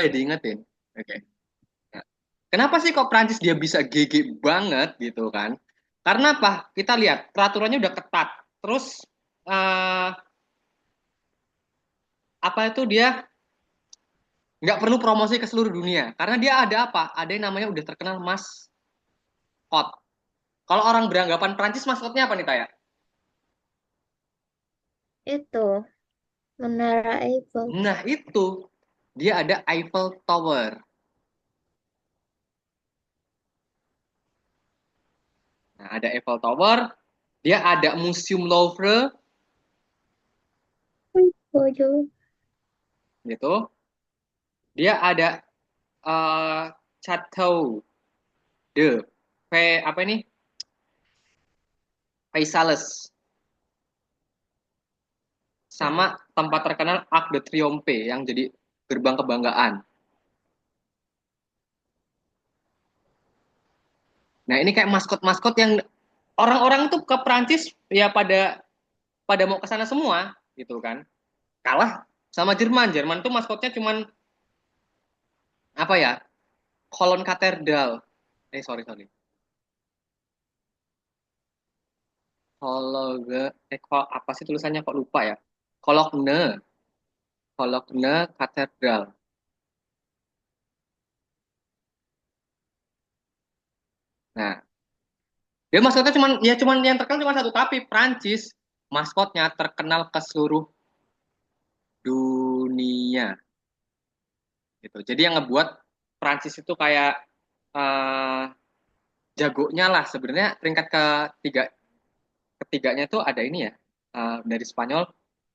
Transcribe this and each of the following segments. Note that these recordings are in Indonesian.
diingetin. Oke. Nah, kenapa sih kok Prancis dia bisa GG banget gitu kan? Karena apa? Kita lihat peraturannya udah ketat. Terus eh, apa itu dia nggak perlu promosi ke seluruh dunia karena dia ada apa? Ada yang namanya udah terkenal maskot. Kalau orang beranggapan Prancis maskotnya apa nih Taya? Itu Menara Eiffel. Nah itu dia ada Eiffel Tower. Nah ada Eiffel Tower, dia ada Museum Louvre Wih, bodoh. gitu. Dia ada Chateau de apa ini? Paisales sama tempat terkenal Arc de Triomphe yang jadi gerbang kebanggaan. Nah, ini kayak maskot-maskot yang orang-orang tuh ke Prancis ya pada pada mau ke sana semua gitu kan. Kalah sama Jerman. Jerman tuh maskotnya cuman apa ya? Kolon katedral. Sorry sorry. Kologe kok apa sih tulisannya kok lupa ya? Cologne, Cologne Katedral. Nah, dia maskotnya cuman yang terkenal cuma satu tapi Prancis maskotnya terkenal ke seluruh dunia gitu. Jadi yang ngebuat Prancis itu kayak eh, jagonya lah sebenarnya peringkat ketiganya tuh ada ini ya dari Spanyol,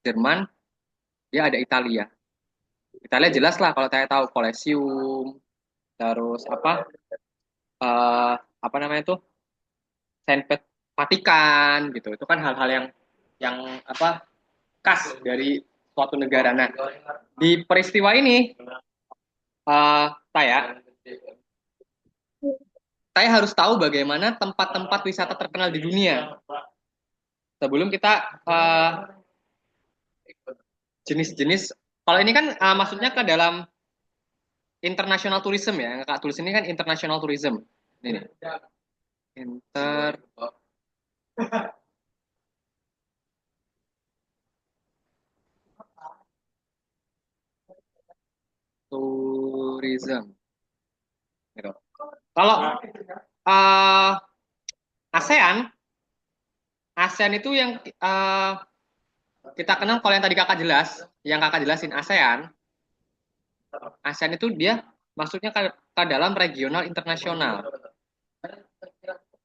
Jerman, dia ada Italia. Italia jelas lah kalau saya tahu Colosseum, terus eh, apa namanya tuh Saint Vatikan gitu. Itu kan hal-hal yang apa khas dari suatu negara. Nah, di peristiwa ini saya saya harus tahu bagaimana tempat-tempat wisata terkenal di dunia sebelum kita uh, jenis-jenis kalau ini kan masuknya ke dalam international tourism ya. Yang Kak tulis ini kan international tourism. Ini nih. Inter tourism gitu. Kalau uh, ASEAN, ASEAN itu yang kita kenal kalau yang tadi kakak jelas, yang kakak jelasin ASEAN, ASEAN itu dia masuknya ke dalam regional internasional.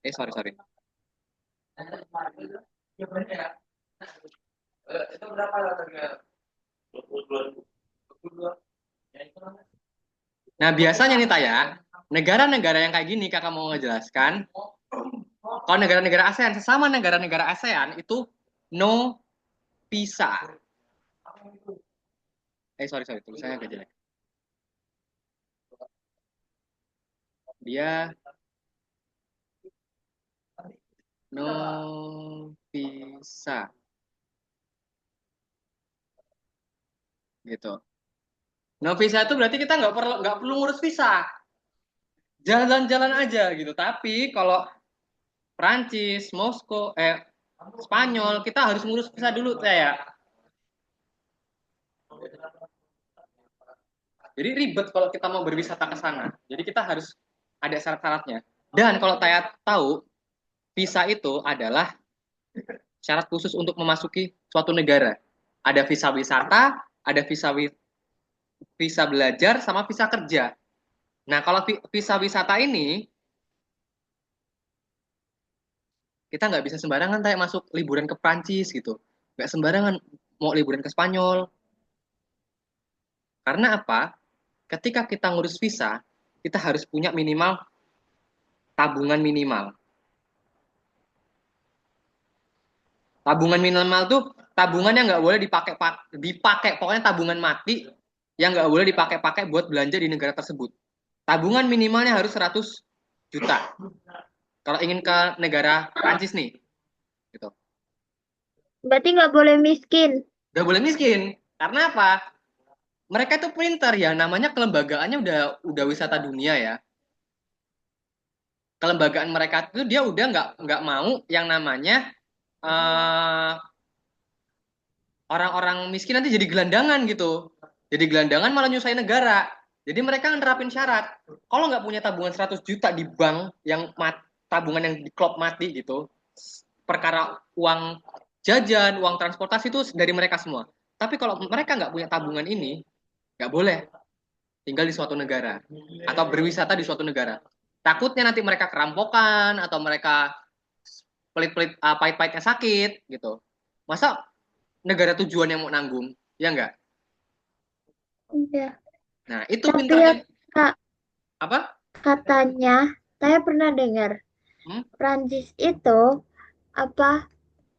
Sorry sorry. Nah biasanya nih Taya, negara-negara yang kayak gini kakak mau ngejelaskan, kalau negara-negara ASEAN sesama negara-negara ASEAN itu no visa. Sorry sorry tulisannya agak jelek. Dia no visa gitu. No visa itu berarti kita nggak perlu ngurus visa, jalan-jalan aja gitu. Tapi kalau Prancis, Moskow, Spanyol, kita harus ngurus visa dulu saya. Jadi ribet kalau kita mau berwisata ke sana. Jadi kita harus ada syarat-syaratnya. Dan kalau saya tahu, visa itu adalah syarat khusus untuk memasuki suatu negara. Ada visa wisata, ada visa belajar, sama visa kerja. Nah, kalau visa wisata ini, kita nggak bisa sembarangan kayak masuk liburan ke Prancis gitu. Nggak sembarangan mau liburan ke Spanyol. Karena apa? Ketika kita ngurus visa, kita harus punya minimal tabungan minimal. Tabungan minimal tuh tabungannya nggak boleh dipakai pokoknya tabungan mati yang nggak boleh dipakai-pakai buat belanja di negara tersebut. Tabungan minimalnya harus 100 juta. Kalau ingin ke negara Prancis nih, gitu. Berarti nggak boleh miskin. Nggak boleh miskin. Karena apa? mereka itu pinter ya, namanya kelembagaannya udah wisata dunia ya. Kelembagaan mereka itu dia udah nggak mau yang namanya eh, orang-orang miskin nanti jadi gelandangan gitu. Jadi gelandangan malah nyusahin negara. Jadi mereka nerapin syarat. Kalau nggak punya tabungan 100 juta di bank yang tabungan yang diklop mati gitu, perkara uang jajan, uang transportasi itu dari mereka semua. Tapi kalau mereka nggak punya tabungan ini, nggak boleh tinggal di suatu negara atau berwisata di suatu negara. Takutnya nanti mereka kerampokan atau mereka pelit-pelit pahit-pahitnya sakit gitu. Masa negara tujuan yang mau nanggung? Ya enggak? Iya. Nah, itu Tapi ya pinternya Kak, apa? katanya saya pernah dengar Hmm? Prancis itu apa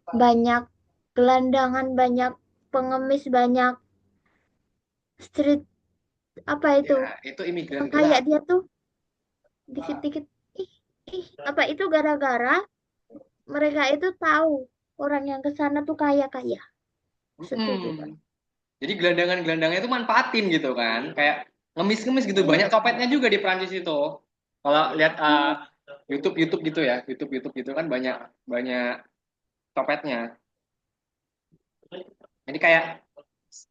banyak gelandangan, banyak pengemis, banyak street apa itu Ya, itu imigran yang kayak gelap. dia tuh dikit-dikit ih ih apa itu gara-gara mereka itu tahu orang yang ke sana tuh kaya kaya. Setuju kan? Mm-mm. Jadi gelandangan-gelandangannya itu manfaatin gitu kan. Kayak ngemis-ngemis gitu. Banyak copetnya juga di Prancis itu. Kalau lihat Iya. YouTube YouTube gitu ya, YouTube YouTube gitu kan banyak banyak copetnya. Jadi kayak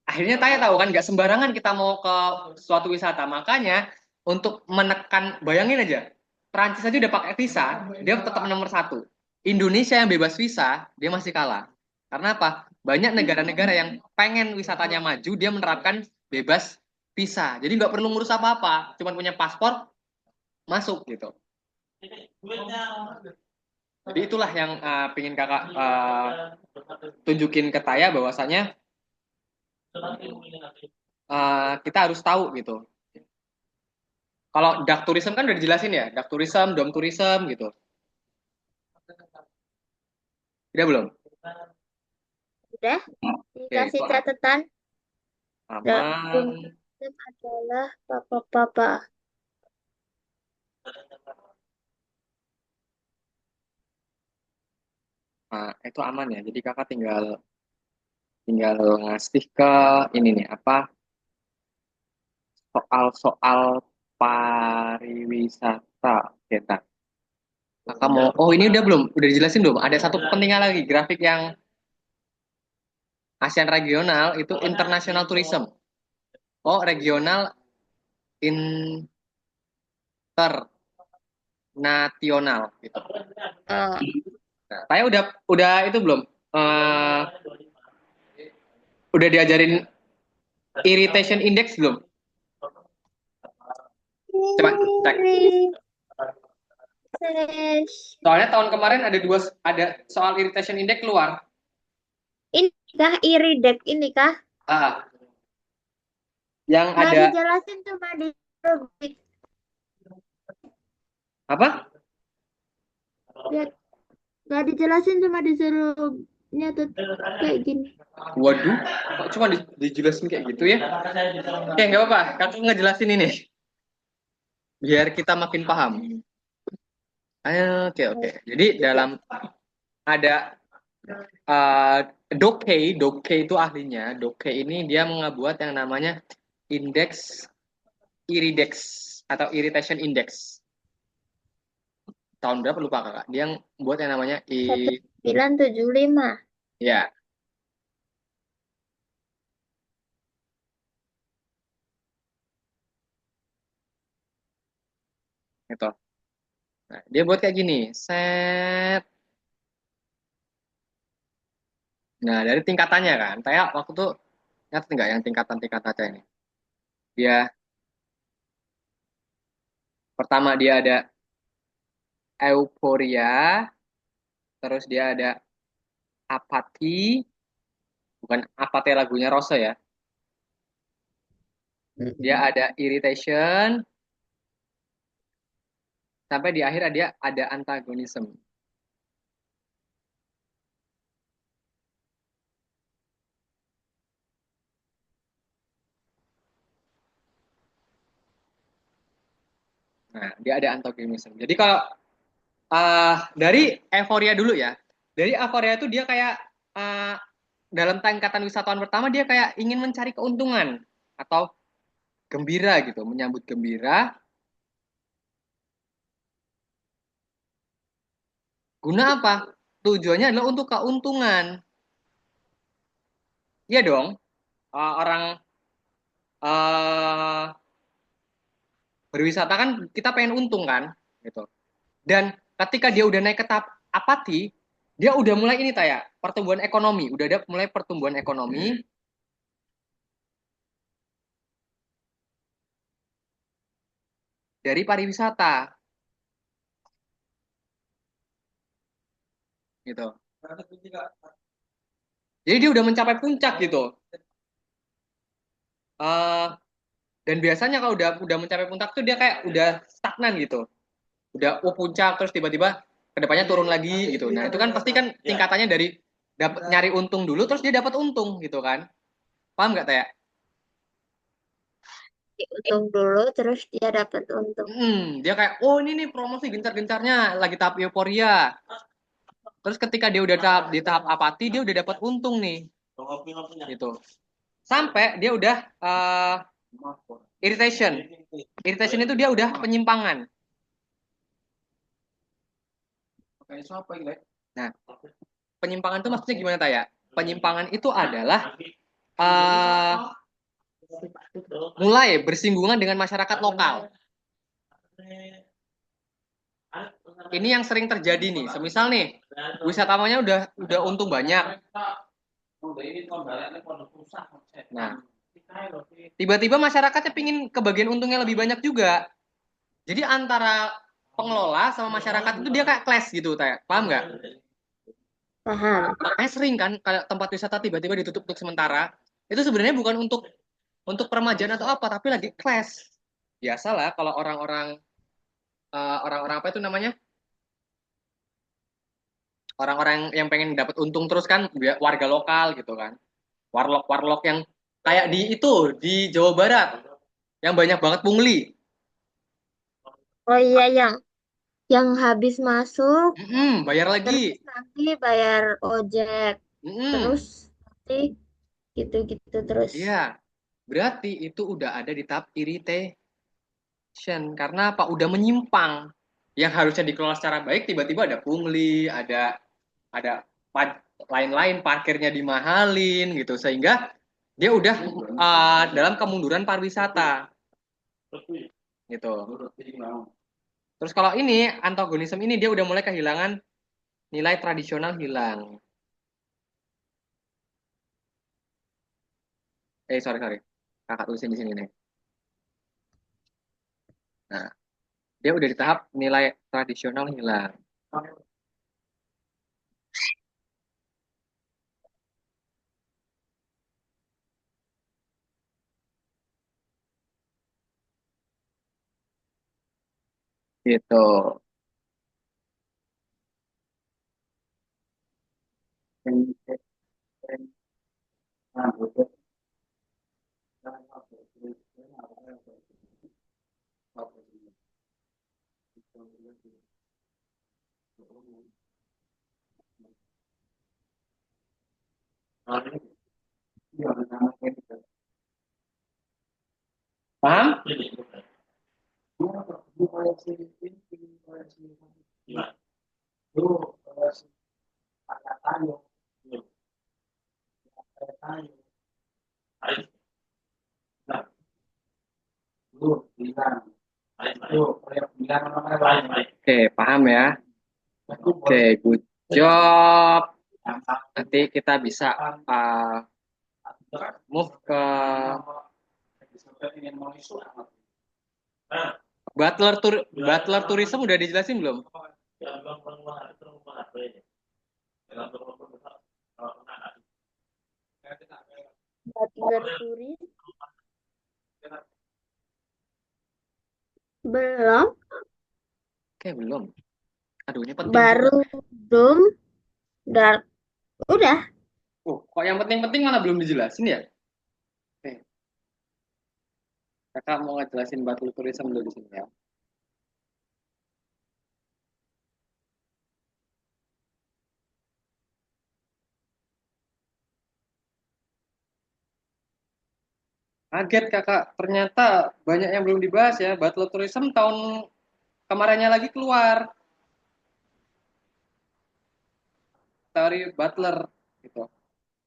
akhirnya Taya tahu kan nggak sembarangan kita mau ke suatu wisata. Makanya untuk menekan, bayangin aja, Prancis aja udah pakai visa, dia tetap nomor satu. Indonesia yang bebas visa, dia masih kalah. Karena apa? Banyak negara-negara yang pengen wisatanya maju, dia menerapkan bebas visa. Jadi nggak perlu ngurus apa-apa, cuma punya paspor masuk gitu. Jadi itulah yang pingin kakak tunjukin ke Taya bahwasanya kita harus tahu gitu. Kalau dark tourism kan udah dijelasin ya, dark tourism, dom tourism gitu. Udah belum? Udah Oke, itu dikasih catatan aman. Dum adalah papa-papa. Nah, itu aman ya. Jadi kakak tinggal tinggal ngasih ke ini nih apa soal-soal pariwisata. Oke, ntar. Kakak mau, oh ini udah belum? Udah dijelasin belum? Ada satu kepentingan lagi, grafik yang ASEAN regional itu international tourism. Oh, regional internasional gitu. Oh, Nah, saya udah itu belum? Eh udah diajarin irritation index belum? Coba cek. Research. Soalnya tahun kemarin ada soal irritation index keluar. Ini kah iridek ini kah? Ah, yang Nggak ada dijelasin cuma di rubrik. apa? Lihat, nggak dijelasin cuma disuruh nyatet kayak gini. Waduh, kok cuma dijelasin kayak gitu ya? Oke, nggak apa-apa. Kakak ngejelasin ini biar kita makin paham. Oke, oke. Jadi dalam ada uh, Doke itu ahlinya. Doke ini dia mengabuat yang namanya indeks iridex atau irritation index. Tahun berapa lupa kakak? Dia yang buat yang namanya 1975. ya itu. Nah, dia buat kayak gini, set. Nah, dari tingkatannya kan, kayak waktu itu ingat nggak yang tingkatan-tingkatannya ini? Dia pertama dia ada euforia, terus dia ada apati, bukan apate lagunya Rose ya. Dia Mm-mm. ada irritation, sampai di akhir dia ada antagonism. Nah, dia ada antagonism. Jadi kalau dari euforia dulu ya, dari euforia itu dia kayak uh, dalam tingkatan wisatawan pertama dia kayak ingin mencari keuntungan. atau gembira gitu, menyambut gembira. Guna apa? Tujuannya adalah untuk keuntungan. Iya dong. Orang uh, berwisata kan kita pengen untung kan, gitu. Dan ketika dia udah naik ke tahap apati, dia udah mulai ini Taya, pertumbuhan ekonomi, udah ada mulai pertumbuhan ekonomi dari pariwisata, gitu. Jadi dia udah mencapai puncak gitu. Uh, dan biasanya kalau udah mencapai puncak tuh dia kayak udah stagnan gitu. Udah puncak terus tiba-tiba kedepannya turun lagi gitu. Nah itu kan pasti kan tingkatannya dari dapat nyari untung dulu terus dia dapat untung gitu kan. Paham nggak Taya? Untung dulu, terus dia dapat untung. Dia kayak, oh ini nih promosi gencar-gencarnya lagi tahap euforia. Terus ketika dia udah di tahap apati, dia udah dapat untung nih, gitu. Sampai dia udah irritation. Irritation itu dia udah penyimpangan. Nah, penyimpangan itu maksudnya gimana Taya? Penyimpangan itu adalah uh, mulai bersinggungan dengan masyarakat lokal. Ini yang sering terjadi nih. Semisal nih, wisatawannya udah untung banyak. Nah, tiba-tiba masyarakatnya pingin kebagian untungnya lebih banyak juga. Jadi antara pengelola sama masyarakat itu dia kayak clash gitu, paham nggak? Paham. Makanya sering kan kalau tempat wisata tiba-tiba ditutup untuk sementara. Itu sebenarnya bukan untuk peremajaan atau apa, tapi lagi clash. Biasalah kalau orang-orang apa itu namanya? Orang-orang yang pengen dapat untung terus kan warga lokal gitu kan. Warlock-warlock yang kayak di itu di Jawa Barat yang banyak banget pungli. Oh iya, yang habis masuk, Bayar terus lagi. nanti bayar ojek, terus Mm-mm. nanti gitu-gitu terus. Iya, berarti itu udah ada di tahap irritation. Karena apa? Udah menyimpang. Yang harusnya dikelola secara baik, tiba-tiba ada pungli, ada lain-lain, parkirnya dimahalin gitu. Sehingga dia udah dalam kemunduran pariwisata gitu. Terus kalau ini antagonisme ini dia udah mulai kehilangan nilai tradisional hilang. Sorry sorry, kakak tulisin di sini nih. Nah, dia udah di tahap nilai tradisional hilang. Gitu. Paham? Oke, paham ya. Oke, good job. Nanti kita bisa uh, move ke butler tourism udah dijelasin belum? Butler turis belum, Oke, belum. Aduh, ini penting juga. baru belum, dar udah. Kok yang penting-penting malah belum dijelasin ya? Oke, kakak mau ngejelasin butler tourism dulu di sini ya. Kaget kakak, ternyata banyak yang belum dibahas ya. Butler Tourism tahun kemarinnya lagi keluar teori Butler gitu.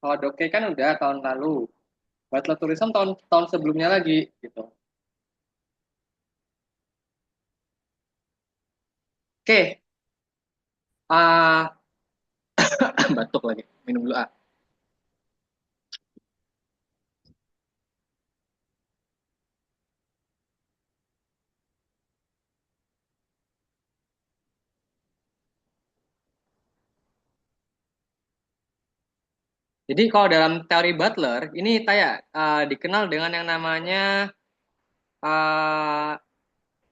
Kalau Doke kan udah tahun lalu. Butler Tourism tahun tahun sebelumnya lagi gitu. Oke, ah batuk lagi. Minum dulu ah. Jadi kalau dalam teori Butler ini Taya dikenal dengan yang namanya ah,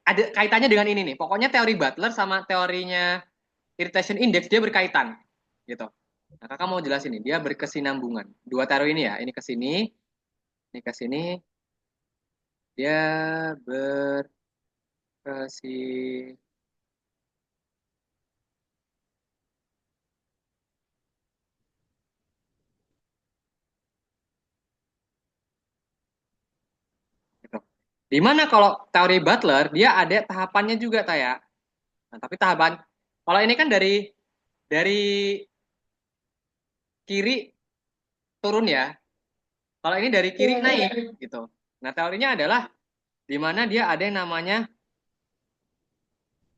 ada kaitannya dengan ini nih. Pokoknya teori Butler sama teorinya irritation index dia berkaitan gitu. Nah, kakak mau jelasin nih, dia berkesinambungan. Dua teori ini ya, ini ke sini, ini ke sini, dia berkesinambungan. Gitu. Dimana kalau teori Butler dia ada tahapannya juga Taya. Nah, tapi tahapan kalau ini kan dari kiri turun ya. Kalau ini dari kiri Iya. naik gitu. Nah, teorinya adalah di mana dia ada yang namanya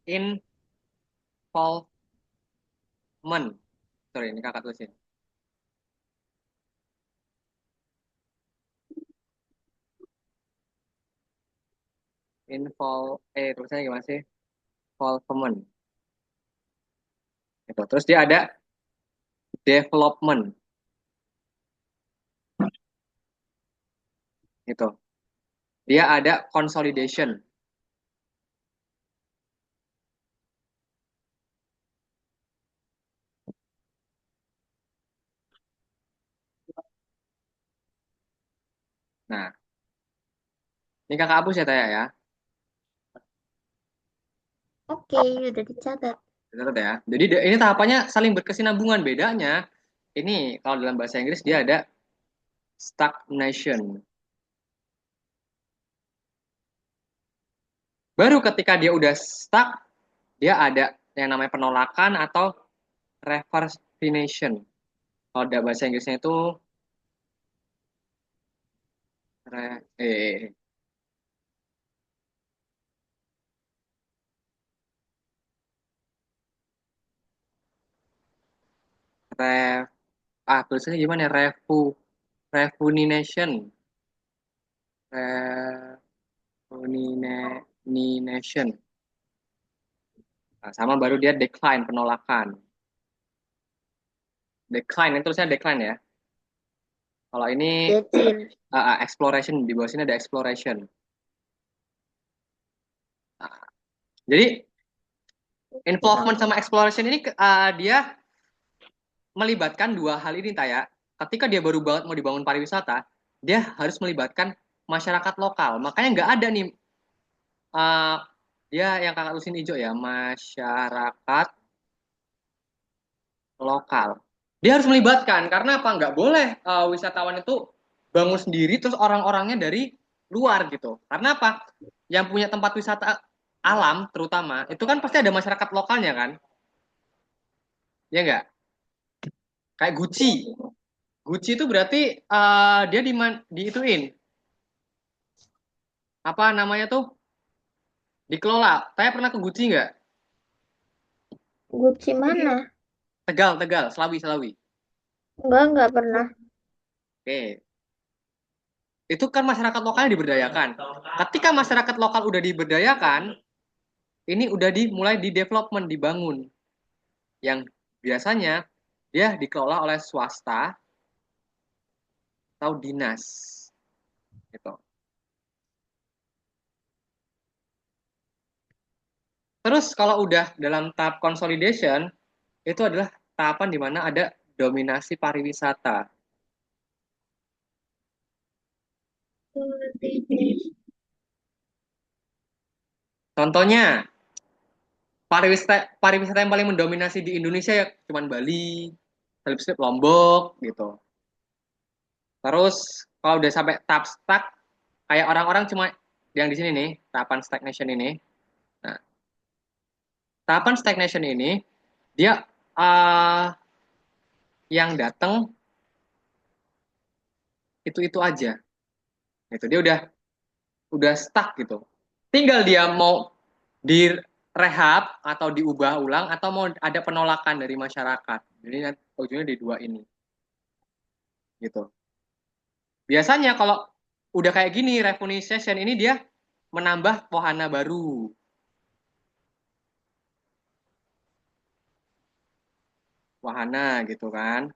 involvement. Sorry, ini kakak tulisin. Tulisannya gimana sih? Involvement. Gitu. Terus dia ada development gitu. Dia ada consolidation. Nah, ini kakak hapus ya Taya ya. Oke, udah dicatat. Catat ya. Jadi ini tahapannya saling berkesinambungan. Bedanya ini kalau dalam bahasa Inggris dia ada stagnation. Baru ketika dia udah stuck, dia ada yang namanya penolakan atau reversionation. Kalau dalam bahasa Inggrisnya itu re, eh, re, tulisannya gimana ya? Rejuvenation. Rejuvenation. Nah, sama baru dia decline, penolakan. Decline, itu tulisannya decline ya. Kalau ini Decir. exploration, di bawah sini ada exploration. Nah, jadi involvement sama exploration ini dia melibatkan dua hal ini Taya. Ketika dia baru banget mau dibangun pariwisata, dia harus melibatkan masyarakat lokal. Makanya nggak ada nih uh, dia yang kakak tulisin hijau ya, masyarakat lokal. Dia harus melibatkan karena apa? Nggak boleh wisatawan itu bangun sendiri terus orang-orangnya dari luar gitu. Karena apa? Yang punya tempat wisata alam terutama itu kan pasti ada masyarakat lokalnya kan, ya nggak? Kayak Gucci. Gucci itu berarti dia diituin apa namanya tuh dikelola. Saya pernah ke Gucci nggak? Gucci mana? Tegal, Tegal, Selawi, Selawi. Enggak pernah. Oke, itu kan masyarakat lokalnya diberdayakan. Ketika masyarakat lokal udah diberdayakan, ini udah dimulai di development, dibangun. Yang biasanya dia dikelola oleh swasta atau dinas, gitu. Terus kalau udah dalam tahap consolidation, itu adalah tahapan di mana ada dominasi pariwisata. Contohnya, pariwisata yang paling mendominasi di Indonesia ya cuman Bali, habis itu Lombok gitu. Terus kalau udah sampai tahap stuck, kayak orang-orang cuma yang di sini nih, tahapan stagnation ini. Nah, tahapan stagnation ini dia uh, yang datang itu aja. Gitu. Dia udah stuck gitu. Tinggal dia mau direhab atau diubah ulang atau mau ada penolakan dari masyarakat. Jadi ujungnya di dua ini gitu. Biasanya kalau udah kayak gini revolution ini dia menambah wahana baru. Wahana gitu kan.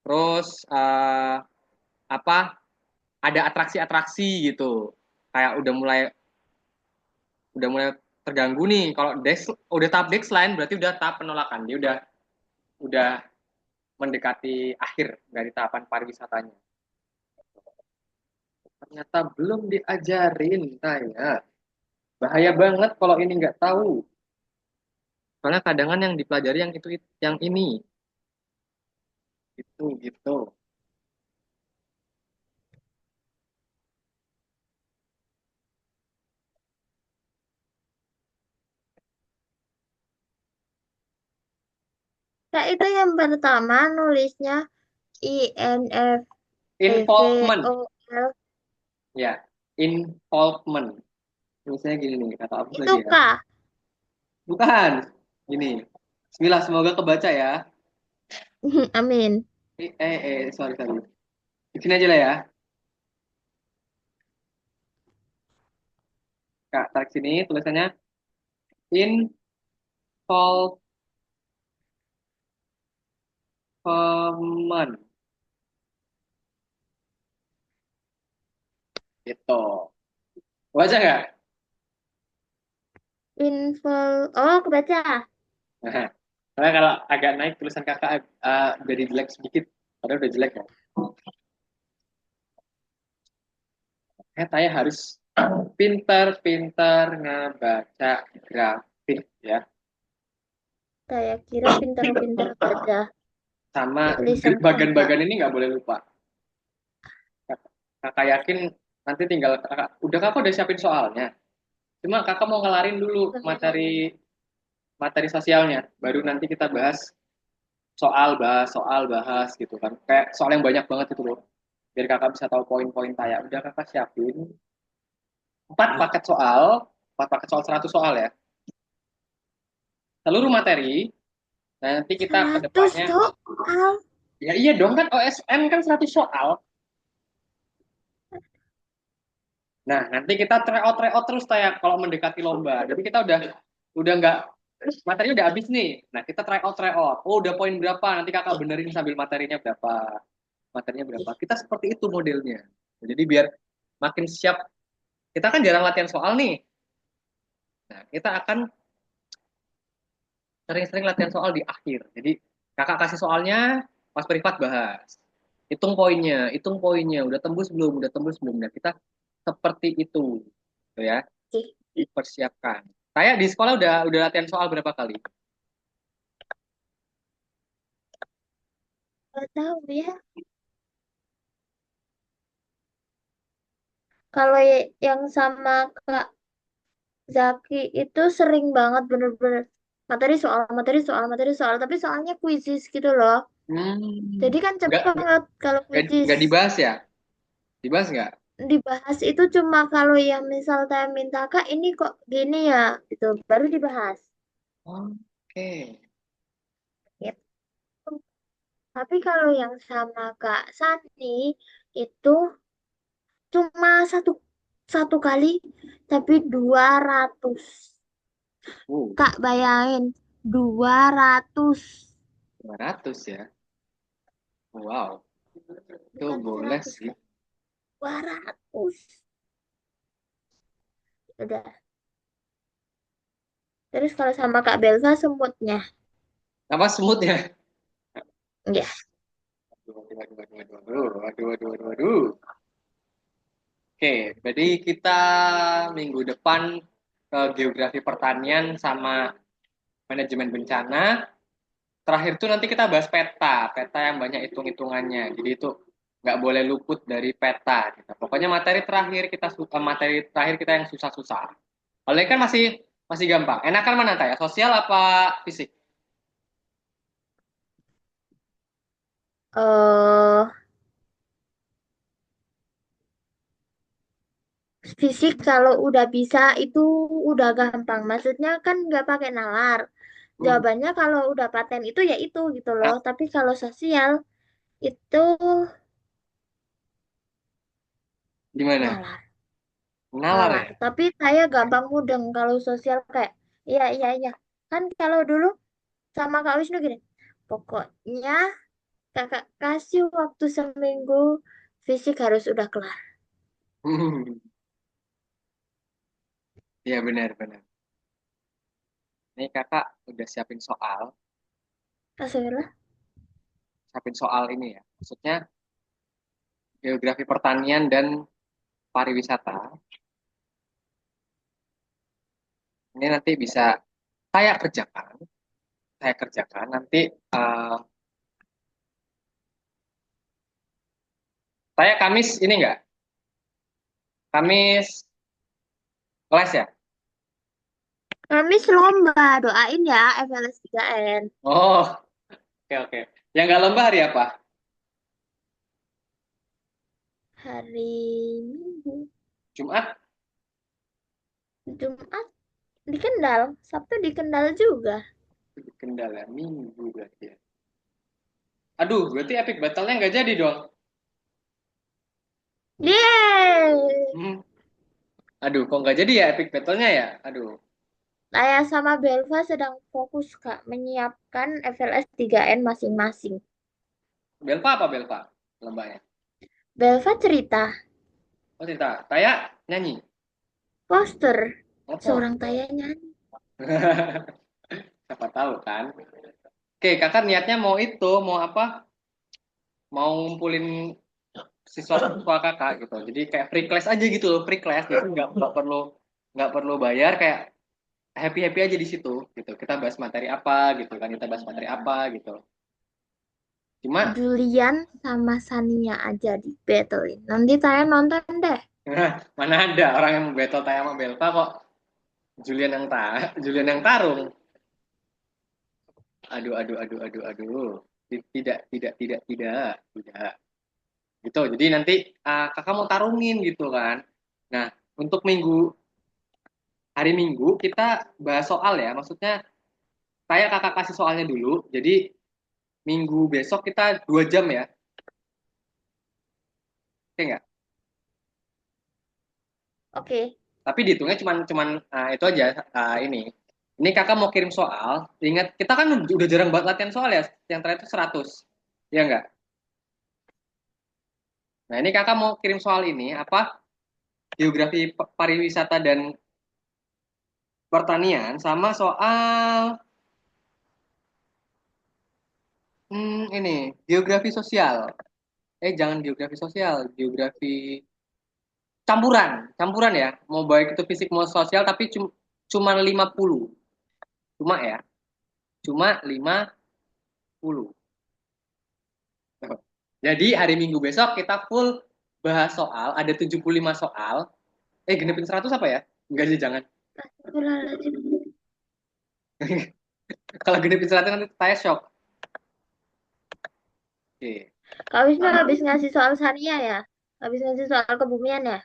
Terus apa ada atraksi-atraksi gitu. Kayak udah mulai terganggu nih. Kalau udah tahap Dexline berarti udah tahap penolakan. Dia udah mendekati akhir dari tahapan pariwisatanya. Ternyata belum diajarin saya. Bahaya banget kalau ini nggak tahu. Soalnya kadangan yang dipelajari yang itu yang ini. Itu gitu. Kak, itu yang pertama nulisnya Involvement. INFPVOL. Ya, involvement. Misalnya gini nih, kata apa Itu lagi ya? Kak. Bukan. Gini. Bismillah, semoga kebaca ya. Amin. Sorry, sorry. Di sini aja lah ya. Kak, tarik sini tulisannya involvement. Gitu. Baca nggak? Oh, kebaca. Nah, karena kalau agak naik tulisan kakak jadi jelek sedikit. Padahal udah jelek ya. Saya harus pintar-pintar ngebaca grafik ya. Saya kira pintar-pintar baca Sama tulisan kakak. bagan-bagan ini nggak boleh lupa. Kakak yakin nanti tinggal kakak udah siapin soalnya. Cuma kakak mau ngelarin dulu materi materi sosialnya. Baru nanti kita bahas gitu kan. Kayak soal yang banyak banget itu loh. Biar kakak bisa tahu poin-poin kayak udah kakak siapin 4 paket soal, 4 paket soal 100 soal ya. Seluruh materi. Nah, nanti kita ke 100 depannya. soal. Ya iya dong kan OSN kan 100 soal. Nah, nanti kita tryout terus kayak kalau mendekati lomba. Jadi kita udah nggak materinya udah habis nih. Nah, kita tryout. Oh, udah poin berapa? Nanti kakak benerin sambil materinya berapa. Materinya berapa. Kita seperti itu modelnya. Jadi biar makin siap. Kita kan jarang latihan soal nih. Nah, kita akan sering-sering latihan soal di akhir. Jadi kakak kasih soalnya, pas privat bahas. Hitung poinnya, udah tembus belum. Nah, kita seperti itu, gitu ya, dipersiapkan. Saya di sekolah udah latihan soal berapa kali? Nggak tahu ya. Kalau yang sama Kak Zaki itu sering banget bener-bener materi soal, materi soal. Tapi soalnya kuisis gitu loh. Jadi Hmm, kan nggak cepet kalau kuisis. nggak dibahas ya? Dibahas nggak? Dibahas itu cuma kalau yang misal saya minta Kak ini kok gini ya, itu baru dibahas. Oke. Gitu. Tapi kalau yang sama Kak Sani itu cuma satu satu kali tapi 200. Uh, Kak bayangin 200 200 ya. Wow, itu bukan boleh 100 sih. Kak. 200. Udah. Terus kalau sama Kak Belva semutnya. Apa semutnya? Ya, Waduh. Oke, jadi kita minggu depan ke geografi pertanian sama manajemen bencana. Terakhir tuh nanti kita bahas peta yang banyak hitung-hitungannya. Jadi itu nggak boleh luput dari peta gitu. Pokoknya materi terakhir kita yang susah-susah. Kalau ini kan masih masih gampang. Enakan mana Taya? Sosial apa fisik? eh Fisik kalau udah bisa itu udah gampang. Maksudnya kan nggak pakai nalar. Hmm, Jawabannya kalau udah paten itu ya itu gitu loh. ah, Tapi kalau sosial itu gimana? nalar, Nalar nalar. ya? Tapi saya gampang mudeng kalau sosial kayak iya iya iya. Kan kalau dulu sama Kak Wisnu gini. Pokoknya kakak kasih waktu seminggu fisik harus udah kelar. Iya benar-benar. Ini kakak udah Astagfirullah. siapin soal ini ya. Maksudnya geografi pertanian dan pariwisata. Ini nanti bisa saya kerjakan, saya kerjakan. Nanti eh, saya Kamis ini enggak? Kamis kelas ya? Kamis lomba, doain ya FLS 3N. Oh, oke oke. Yang nggak lomba hari apa? Hari Minggu, Jumat? Jumat di Kendal, Sabtu di Kendal juga. Kendala Minggu berarti ya. Aduh, berarti epic battle-nya nggak jadi dong. Yeay! Hmm. Aduh, kok nggak jadi ya epic battle-nya ya? Aduh, Saya sama Belva sedang fokus Kak menyiapkan FLS 3N masing-masing. Belva apa Belva? Lombanya. Belva cerita, Oh, cerita. Kayak nyanyi. poster, Oh, seorang poster. tayanya. Siapa tahu kan. Oke, kakak niatnya mau itu, mau apa? Mau ngumpulin siswa-siswa kakak gitu. Jadi kayak free class aja gitu loh, free class. Jadi nggak perlu bayar, kayak happy happy aja di situ gitu. Kita bahas materi apa gitu kan, kita bahas materi apa gitu. Cuma Julian sama Sania aja di battlein. Nanti saya nonton deh. mana ada orang yang mau battle Taya sama Belva kok Julian yang tarung. Aduh aduh aduh aduh aduh. Tidak. Gitu. Jadi nanti kakak mau tarungin gitu kan. Nah, untuk hari Minggu kita bahas soal ya. Maksudnya kayak kakak kasih soalnya dulu. Jadi Minggu besok kita 2 jam ya. Oke nggak? Oke. Tapi dihitungnya cuman cuman itu aja ini. Ini kakak mau kirim soal. Ingat kita kan udah jarang banget latihan soal ya. Yang terakhir itu 100. Ya nggak? Nah ini kakak mau kirim soal ini apa? Geografi pariwisata dan pertanian sama soal ini geografi sosial. Jangan geografi sosial, geografi campuran, campuran ya. Mau baik itu fisik mau sosial tapi cuma 50. Cuma ya, cuma 50. Jadi hari Minggu besok kita full bahas soal, ada 75 soal. Genepin 100 apa ya? Enggak sih, jangan. Astagfirullahaladzim. Kalau genepin 100 nanti saya shock. Oke. Kak Wisnu habis ngasih soal Sania ya? Habis ngasih soal kebumian ya?